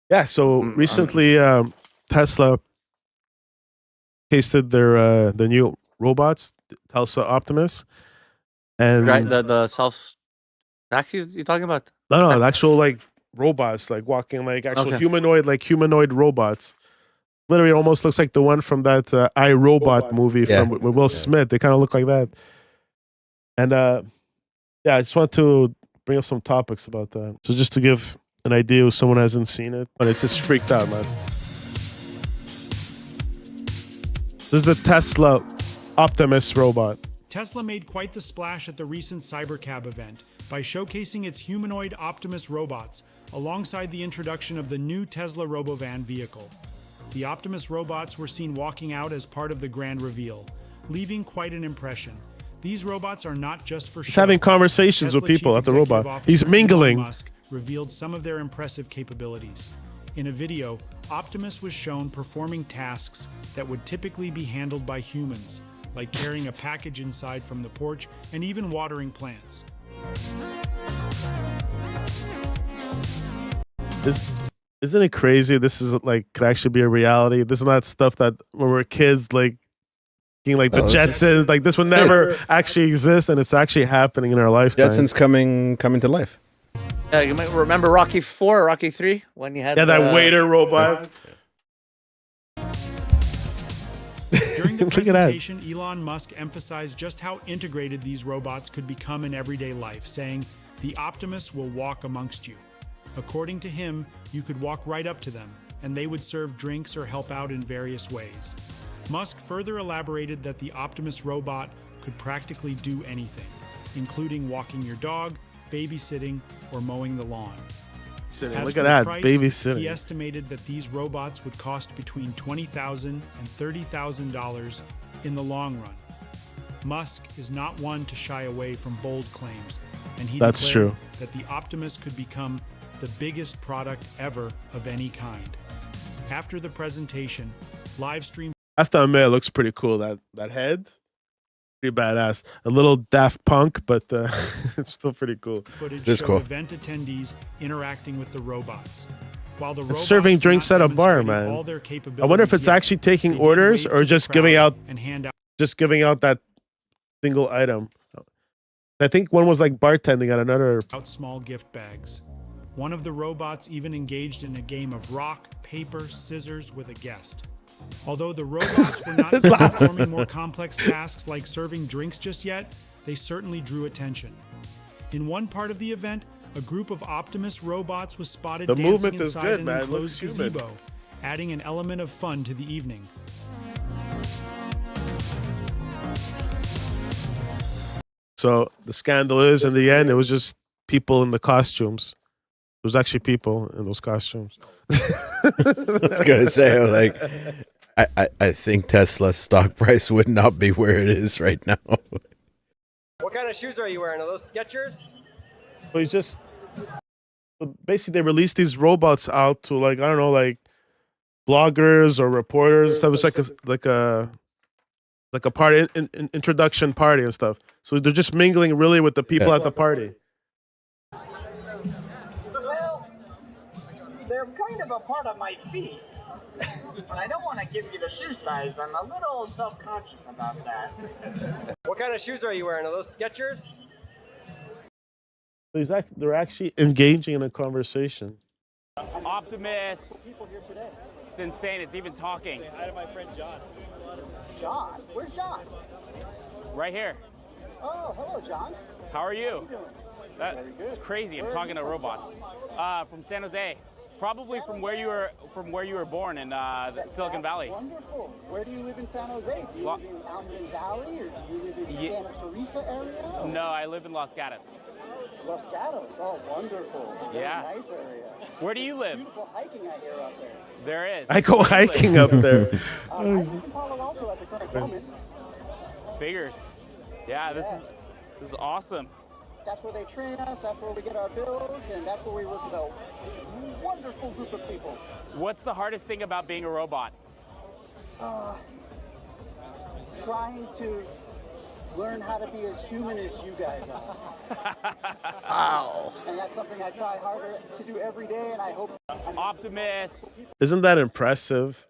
Yeah, so recently Tesla tasted their the new robots, Tesla Optimus, and Right, the self taxis you're talking about? no, the actual like robots, like walking, like actual humanoid robots. Literally, almost looks like the one from that I Robot movie from with Will Smith. They kind of look like that. And yeah, I just want to bring up some topics about that. So just to give an idea if someone hasn't seen it, but it's just freaked out, man. This is the Tesla Optimus robot. Tesla made quite the splash at the recent Cybercab event by showcasing its humanoid Optimus robots alongside the introduction of the new Tesla Robovan vehicle. The Optimus robots were seen walking out as part of the grand reveal, leaving quite an impression. These robots are not just for show. He's having conversations with people at the robot. He's mingling. Elon Musk revealed some of their impressive capabilities. In a video, Optimus was shown performing tasks that would typically be handled by humans, like carrying a package inside from the porch and even watering plants. Isn't it crazy? This is like could actually be a reality. This is not stuff that when we're kids, like the Jetsons, like this would never actually exist, and it's actually happening in our lifetime. Jetsons coming to life. Yeah, you might remember Rocky 4 or Rocky 3 when you had that waiter robot. During the presentation, Elon Musk emphasized just how integrated these robots could become in everyday life, saying, "The Optimus will walk amongst you." According to him, you could walk right up to them, and they would serve drinks or help out in various ways. Musk further elaborated that the Optimus robot could practically do anything, including walking your dog, babysitting, or mowing the lawn. Look at that, babysitting. He estimated that these robots would cost between $20,000 and $30,000 in the long run. Musk is not one to shy away from bold claims, and he declared that the Optimus could become the biggest product ever of any kind. After the presentation, live stream. I have to admit, it looks pretty cool. That head, pretty badass. A little Daft Punk, but it's still pretty cool. Footage showed event attendees interacting with the robots. While the robots serving drinks at a bar, man. I wonder if it's actually taking orders or just giving out that single item. I think one was like bartending at another. Out small gift bags. One of the robots even engaged in a game of rock, paper, scissors with a guest. Although the robots were not performing more complex tasks like serving drinks just yet, they certainly drew attention. In one part of the event, a group of Optimus robots was spotted dancing inside an enclosed gazebo, adding an element of fun to the evening. So the scandal is, in the end, it was just people in the costumes. It was actually people in those costumes. I was gonna say, like, I think Tesla's stock price would not be where it is right now. What kind of shoes are you wearing? Are those Skechers? So he's just basically they released these robots out to like I don't know like bloggers or reporters. That was like a party introduction party and stuff. So they're just mingling really with the people at the party. Well, they're kind of a part of my feet. But I don't want to give you the shoe size. I'm a little self-conscious about that. What kind of shoes are you wearing? Are those Skechers? They're actually engaging in a conversation. Optimus. People here today. It's insane. It's even talking. Hi to my friend John. John? Where's John? Right here. Oh, hello, John. How are you? How are you doing? That's crazy. I'm talking to a robot. From San Jose. Probably from where you were born in Silicon Valley. Wonderful. Where do you live in San Jose? Do you live in Allen Valley or do you live in Santa Teresa area? No, I live in Los Gatos. Los Gatos. Oh, wonderful. Very nice area. Where do you live? Beautiful hiking I hear up there. There is. I go hiking up there. I live in Palo Alto at the current moment. Figures. Yeah, this is awesome. That's where they train us, that's where we get our builds, and that's where we work with a wonderful group of people. What's the hardest thing about being a robot? Trying to learn how to be as human as you guys are. Wow. And that's something I try harder to do every day, and I hope. Optimus. Isn't that impressive?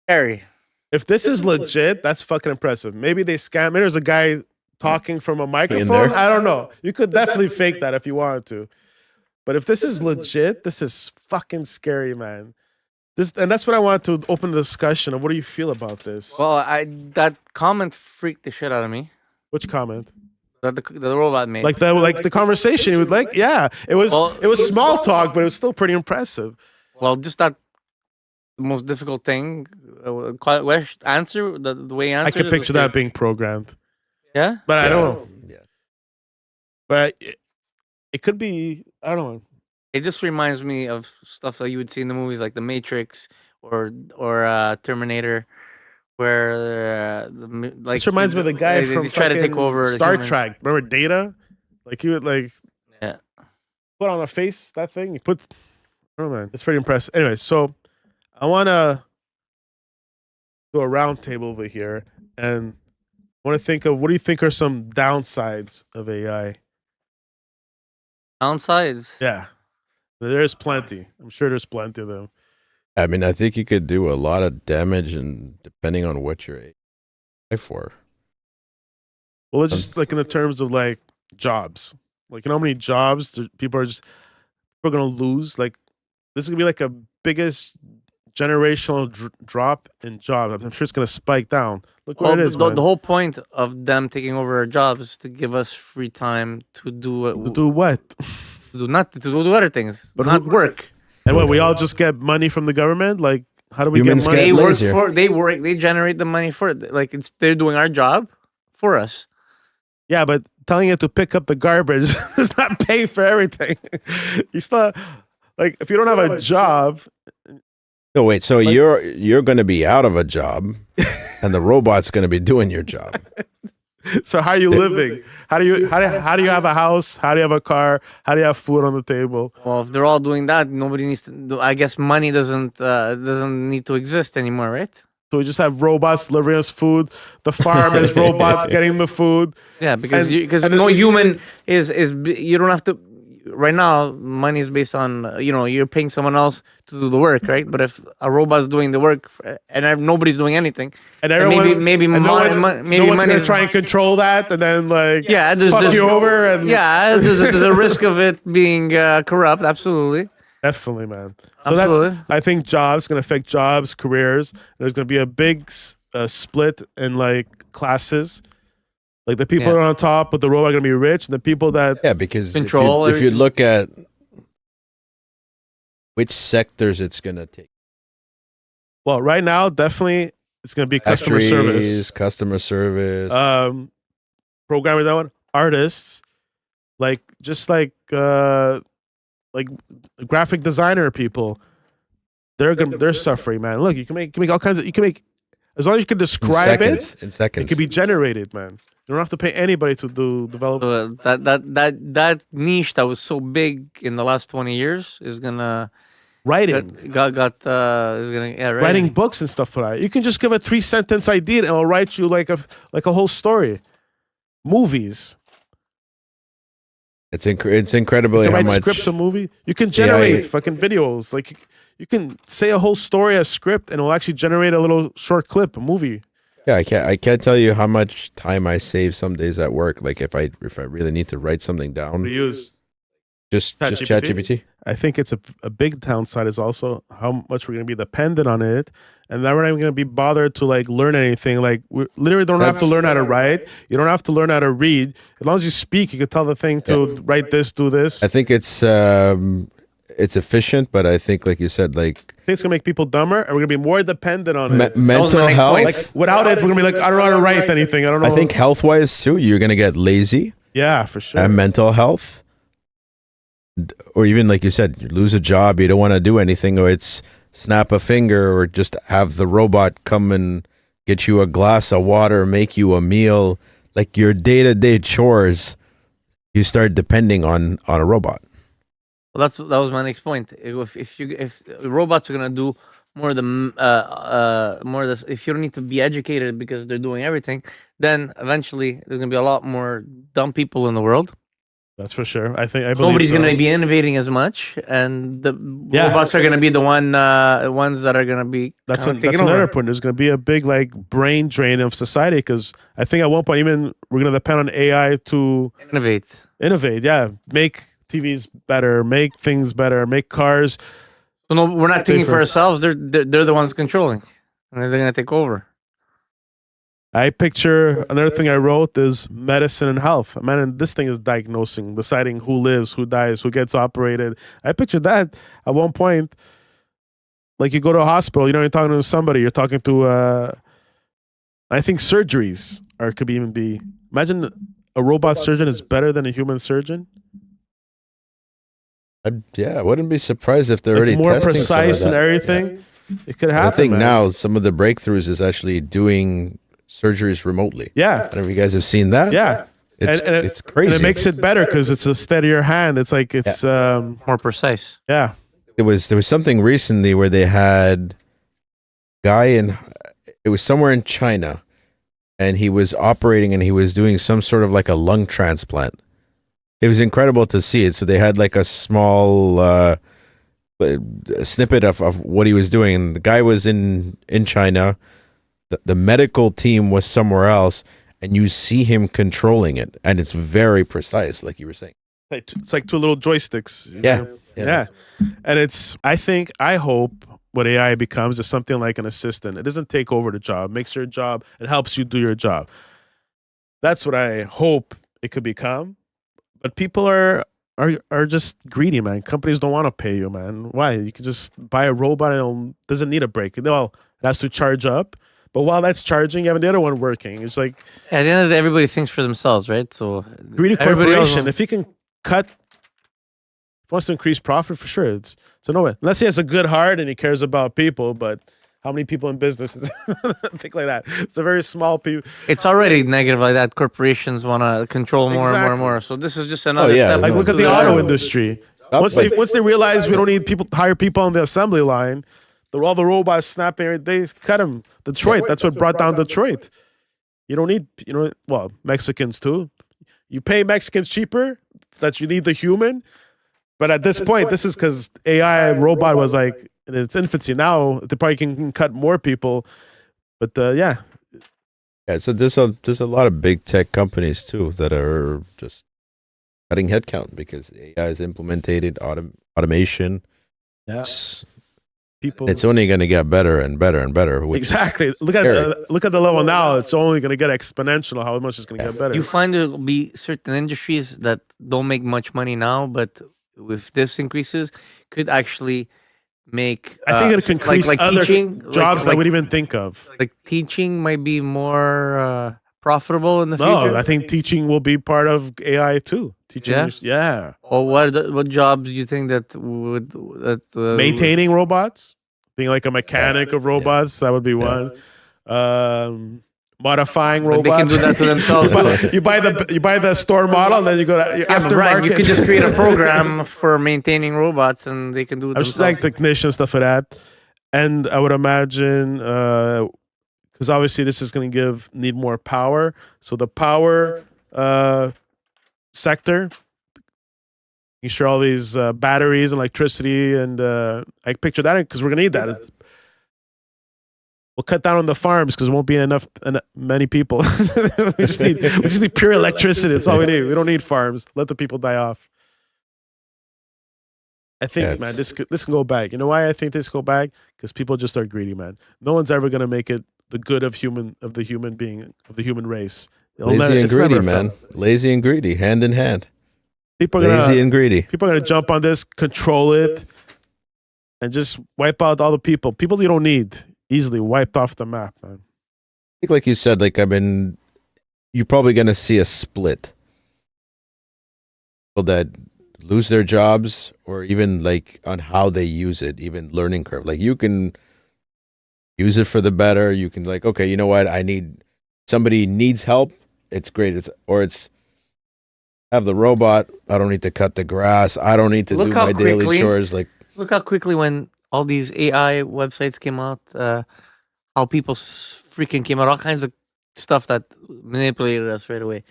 Scary. If this is legit, that's fucking impressive. Maybe they scam. Maybe there's a guy talking from a microphone. I don't know. You could definitely fake that if you wanted to. But if this is legit, this is fucking scary, man. And that's what I want to open the discussion of. What do you feel about this? Well, that comment freaked the shit out of me. Which comment? That the robot made. Like the conversation. It was it was small talk, but it was still pretty impressive. Well, just that the most difficult thing. Answer the way he answered. I could picture that being programmed. Yeah, but I don't know. Yeah. But it could be. I don't know. It just reminds me of stuff that you would see in the movies, like The Matrix or Terminator, where this reminds me of the guy from they try to take over Star Trek. Remember Data? Like he would put on a face that thing. He put. Oh man, it's pretty impressive. Anyway, so I want to do a round table over here, and I want to think of what do you think are some downsides of AI? Downsides? Yeah, there's plenty. I'm sure there's plenty of them. I mean, I think you could do a lot of damage, and depending on what you're AI for. Well, it's just like in the terms of like jobs. Like you know how many jobs people are going to lose. Like this is gonna be like a biggest generational drop in jobs. I'm sure it's going to spike down. Look where it is, man. The whole point of them taking over our jobs is to give us free time to do what? To do what? To do other things, but not work. And what, we all just get money from the government? Like, how do we get money? They generate the money for it. Like they're doing our job for us. Yeah, but telling it to pick up the garbage does not pay for everything. You still like if you don't have a job. So wait, so like, you're going to be out of a job, and the robot's going to be doing your job. So how are you living? How do you have a house? How do you have a car? How do you have food on the table? Well, if they're all doing that, nobody needs to. I guess money doesn't need to exist anymore, right? So we just have robots delivering us food. The farm is robots getting the food. Yeah, because no human is you don't have to. Right now, money is based on you're paying someone else to do the work, right? But if a robot's doing the work and nobody's doing anything, and everyone, maybe no one's gonna try and control that, and then fuck you over, and there's a risk of it being corrupt. Absolutely. Definitely, man. So I think jobs gonna affect jobs, careers. There's gonna be a big split in like classes. Like the people that are on top, but the robot are gonna be rich, and the people that because control. If you look at which sectors it's gonna take. Well, right now, definitely it's gonna be customer service, programmers, that one, artists, like graphic designer people. They're suffering, man. Look, you can make all kinds of. You can make as long as you can describe in seconds. It can be generated, man. You don't have to pay anybody to develop. That niche that was so big in the last 20 years is gonna writing. Is gonna writing books and stuff for that. You can just give a 3-sentence idea and it'll write you like a whole story. Movies. It's incredible how much much scripts a movie. You can generate fucking videos. Like you can say a whole story, a script, and it'll actually generate a little short clip, a movie. Yeah, I can't tell you how much time I save some days at work. Like if I really need to write something down. We use just ChatGPT. I think it's a big downside is also how much we're going to be dependent on it, and then we're not even going to be bothered to like learn anything. Like we literally don't have to learn how to write. You don't have to learn how to read. As long as you speak, you can tell the thing to write this, do this. I think it's efficient, but I think, like you said, like I think it's gonna make people dumber, and we're gonna be more dependent on it. Mental health. Like without it, we're gonna be like, I don't know how to write anything. I don't know. I think health-wise too, you're gonna get lazy. Yeah, for sure. And mental health, or even like you said, you lose a job, you don't want to do anything, or it's snap a finger, or just have the robot come and get you a glass of water, make you a meal, like your day-to-day chores. You start depending on a robot. Well, that was my next point. If robots are gonna do more the if you don't need to be educated because they're doing everything, then eventually there's gonna be a lot more dumb people in the world. That's for sure. I believe Nobody's so. going to be innovating as much, and the robots are going to be the ones that are going to be. That's another point. There's going to be a big like brain drain of society because I think at one point even we're going to depend on AI to innovate. Yeah, make TVs better, make things better, make cars. So no, we're not thinking for ourselves. They're the ones controlling, and they're going to take over. I picture another thing I wrote is medicine and health. Man, this thing is diagnosing, deciding who lives, who dies, who gets operated. I picture that at one point. Like you go to a hospital, you're talking to somebody, you're talking to. I think surgeries could even be. Imagine a robot surgeon is better than a human surgeon. I wouldn't be surprised if they're already more testing precise and everything. Yeah. It could happen. I think now some of the breakthroughs is actually doing surgeries remotely. Yeah. I don't know if you guys have seen that. Yeah. It's crazy. And it makes it better because it's a steadier hand. It's like it's more precise. Yeah. There was something recently where they had it was somewhere in China, and he was operating and he was doing some sort of like a lung transplant. It was incredible to see it. So they had like a small snippet of what he was doing. And the guy was in China. The medical team was somewhere else, and you see him controlling it, and it's very precise, like you were saying. It's like two little joysticks. Yeah. And I hope what AI becomes is something like an assistant. It doesn't take over the job, makes your job, and helps you do your job. That's what I hope it could become. But people are just greedy, man. Companies don't want to pay you, man. Why? You can just buy a robot and it doesn't need a break. Well, it has to charge up. But while that's charging, you have the other one working. It's like at the end of the day, everybody thinks for themselves, right? So greedy corporation. If he can wants to increase profit, for sure. It's no way. Unless he has a good heart and he cares about people. But how many people in business think like that? It's a very small people. It's already negative like that. Corporations want to control more and more and more. So this is just another step. Like look at the auto industry. Once they realize we don't need to hire people on the assembly line. All the robots snapping, they cut them. Detroit, that's what brought down Detroit. You don't need, Mexicans too. You pay Mexicans cheaper, that you need the human. But at this point, this is because AI robot was like in its infancy. Now they probably can cut more people. But Yeah, so there's a lot of big tech companies too that are just cutting headcount because AI is implemented, automation. Yes. It's only going to get better and better and better. Exactly. Look at the level now. It's only going to get exponential. How much it's going to get better. You find there will be certain industries that don't make much money now, but if this increases, could actually make. I think it can increase like other teaching, jobs that I would even think of. Like teaching might be more profitable in the future. No, I think teaching will be part of AI too. Teaching, yeah. Or what jobs do you think that would maintaining robots, being like a mechanic of robots? That would be one. Modifying robots. They can do that to themselves. you buy the store model, and then you go to aftermarket. You could just create a program for maintaining robots, and they can do it themselves. I just like technician stuff for that, and I would imagine because obviously this is going to need more power. So the power sector, you sure all these batteries and electricity, and I picture that because we're going to need that. We'll cut down on the farms because there won't be many people. we just need pure electricity. That's all we need. We don't need farms. Let the people die off. I think, man, this can go back. You know why I think this can go back? Because people just are greedy, man. No one's ever going to make it the good of the human being, of the human race. Lazy and greedy, man. Lazy and greedy, hand in hand. People are lazy and greedy. People are going to jump on this, control it, and just wipe out all the people. People you don't need. Easily wiped off the map, man. I think, like you said, you're probably going to see a split. People that lose their jobs, or even on how they use it, even learning curve. Like you can use it for the better. You can okay, you know what? Somebody needs help. It's great. It's have the robot. I don't need to cut the grass. I don't need to do my daily chores. Look how quickly when all these AI websites came out, how people freaking came out, all kinds of stuff that manipulated us right away.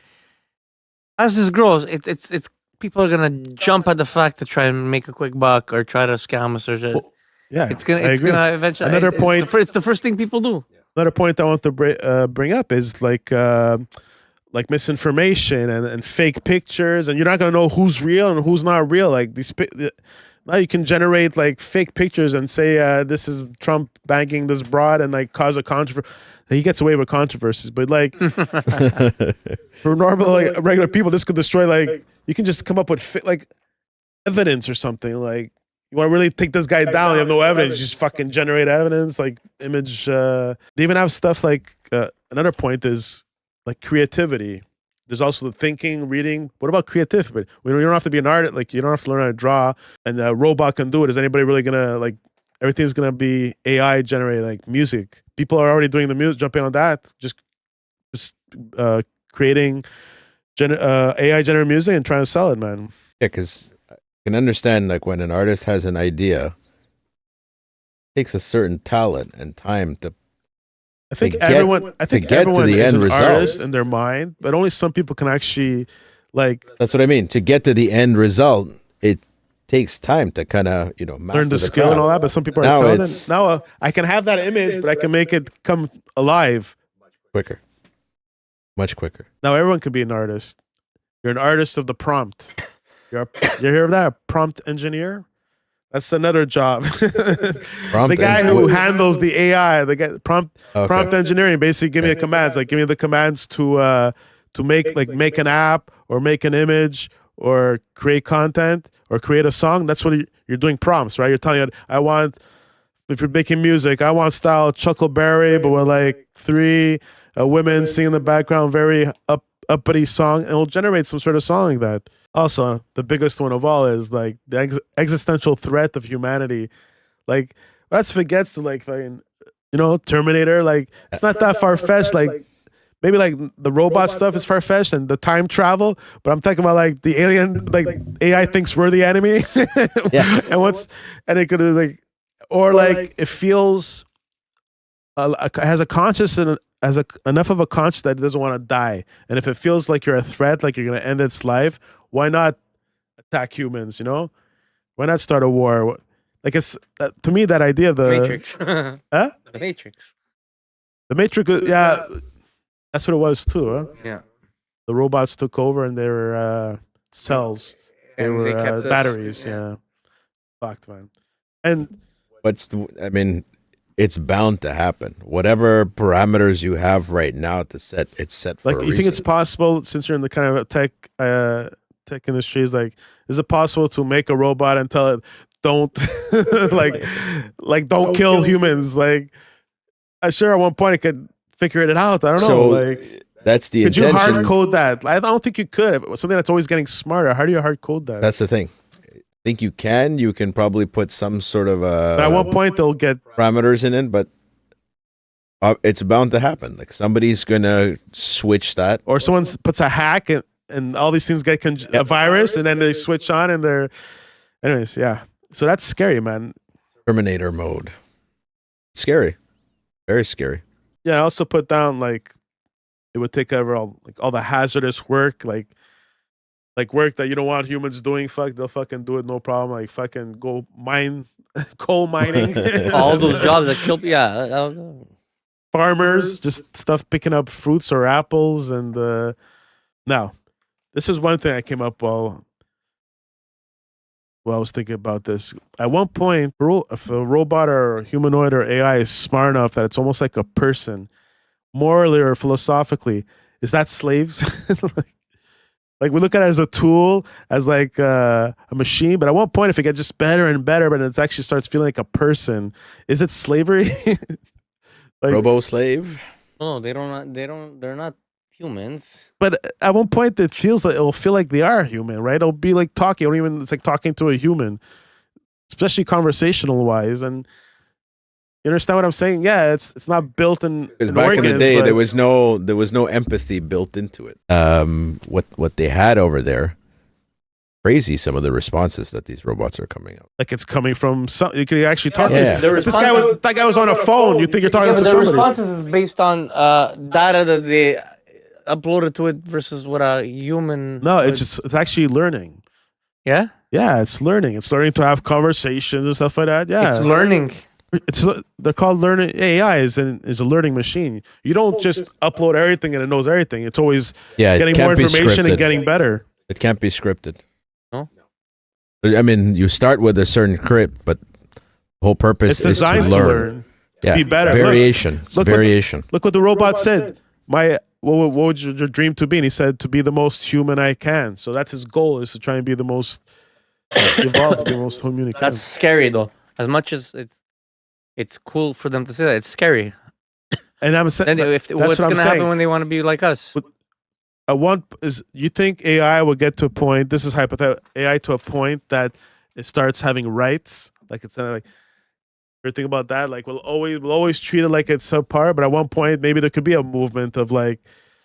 As this grows, it's people are gonna jump at the fact to try and make a quick buck or try to scam us or just. Yeah, It's gonna I agree. eventually. Another point. It's the first thing people do. Another point I want to bring up is like misinformation and fake pictures, and you're not gonna know who's real and who's not real. Like now you can generate like fake pictures and say this is Trump banging this broad and like cause a controversy. He gets away with controversies, but like for normal like regular people, this could destroy. Like you can just come up with like evidence or something. Like you want to really take this guy down, you have no evidence. You just fucking generate evidence, like image. They even have stuff like another point is like creativity. There's also the thinking, reading. What about creativity? You don't have to be an artist. Like you don't have to learn how to draw, and a robot can do it. Is anybody really gonna like? Everything's gonna be AI generated, like music. People are already doing the music, jumping on that. Just creating AI generated music and trying to sell it, man. Yeah, because I can understand like when an artist has an idea, it takes a certain talent and time to. I think everyone is an result. artist in their mind, but only some people can actually like. That's what I mean. To get to the end result, it takes time to kind of master learn the skill craft. and all that. But some people are talented. Now I can have that image, but I can make it come alive much quicker. Now everyone can be an artist. You're an artist of the prompt. You hear of that? A prompt engineer. That's another job. The guy who handles the AI, the guy prompt engineering, basically give me the commands. Like give me the commands to make an app or make an image or create content or create a song. That's what you're doing prompts, right? You're telling it, if you're making music, I want style Chuckleberry, but with like 3 women singing in the background, very uppity song, and it'll generate some sort of song like that. Also, the biggest one of all is like the existential threat of humanity. Like let's forget to like Terminator. Like it's not that far fetched. Like maybe like the robot stuff is far fetched and the time travel, but I'm talking about like the alien, like AI thinks we're the enemy. Yeah. And it could like, or like it feels has a conscious and enough of a conscience that it doesn't want to die. And if it feels like you're a threat, like you're going to end its life, why not attack humans? Why not start a war? Like it's to me that idea of the Matrix. Huh? The Matrix. The Matrix, yeah, that's what it was too. Huh? Yeah. The robots took over and they were cells. They were kept us, batteries. Yeah. Fucked, man. And it's bound to happen. Whatever parameters you have right now to set, it's set for like, you think it's possible, since you're in the kind of tech industry, is it possible to make a robot and tell it don't don't kill humans? Like, I'm sure at one point it could figure it out. I don't know. Like, that's the could intention. you hard code that? I don't think you could. If it was something that's always getting smarter, how do you hard code that? That's the thing. I think you can probably put some sort of but at one point they'll get parameters in it, but it's bound to happen. Like somebody's gonna switch that, or someone puts a hack and all these things get a virus, and then they switch on and they're anyways. Yeah, so that's scary, man. Terminator mode. Scary, very scary. Yeah, I also put down like it would take over all the hazardous work, like work that you don't want humans doing. They'll fucking do it, no problem. Like fucking go mine, coal mining, all those jobs that kill. Yeah, farmers, just stuff picking up fruits or apples. And now, this is one thing I came up while I was thinking about this. At one point, if a robot or humanoid or AI is smart enough that it's almost like a person, morally or philosophically, is that slaves? Like we look at it as a tool, as like a machine. But at one point, if it gets just better and better, but it actually starts feeling like a person, is it slavery? Like, Robo slave? No, they don't. They're not humans. But at one point, it feels like it'll feel like they are human, right? It'll be like talking. It's like talking to a human, especially conversational wise. And you understand what I'm saying? Yeah, it's not built in. Because back in the day, there was no empathy built into it. What they had over there, crazy, some of the responses that these robots are coming up. Like it's coming from some. You can actually talk Yeah. to. That guy was on a phone. You think you're talking to the somebody? responses is based on data that they uploaded to it versus what a human. No, it's actually learning. Yeah. Yeah, it's learning. It's learning to have conversations and stuff like that. Yeah, It's learning. They're called learning. AI is a learning machine. You don't just upload everything and it knows everything. It's always getting more information and getting better. It can't be scripted. No. I mean, you start with a certain script, but the whole purpose It's is to designed learn. to be better. Variation. Variation. Look what the robot said. What would your dream to be? And he said to be the most human I can. So that's his goal, is to try and be the most evolved, the most human. That's scary though. As much as it's cool for them to say that, it's scary. And I'm saying, what's going to happen when they want to be like us? You think AI will get to a point? This is hypothetical. AI to a point that it starts having rights, like it's like. Ever think about that? Like we'll always treat it like it's subpar, but at one point maybe there could be a movement of like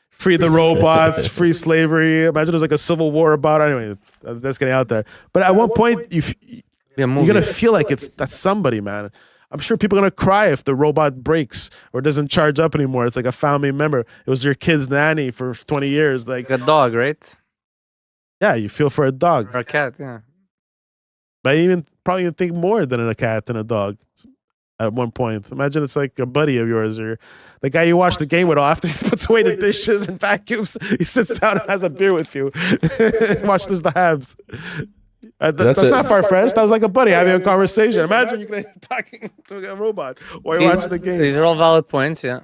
free the robots, free slavery. Imagine there's like a civil war about it. Anyway, that's getting out there. But at one point you're gonna feel like that's somebody, man. I'm sure people are gonna cry if the robot breaks or doesn't charge up anymore. It's like a family member. It was your kid's nanny for 20 years. Like a dog, right? Yeah, you feel for a dog or a cat. Yeah. But probably even think more than a cat than a dog at one point. Imagine it's like a buddy of yours or the guy you watch the game with after he puts away the dishes and vacuums. He sits down and has a beer with you. Watches the Habs. That's not far-fetched. That was like a buddy having a conversation. Imagine you're talking to a robot while you're watching the game. These are all valid points, yeah.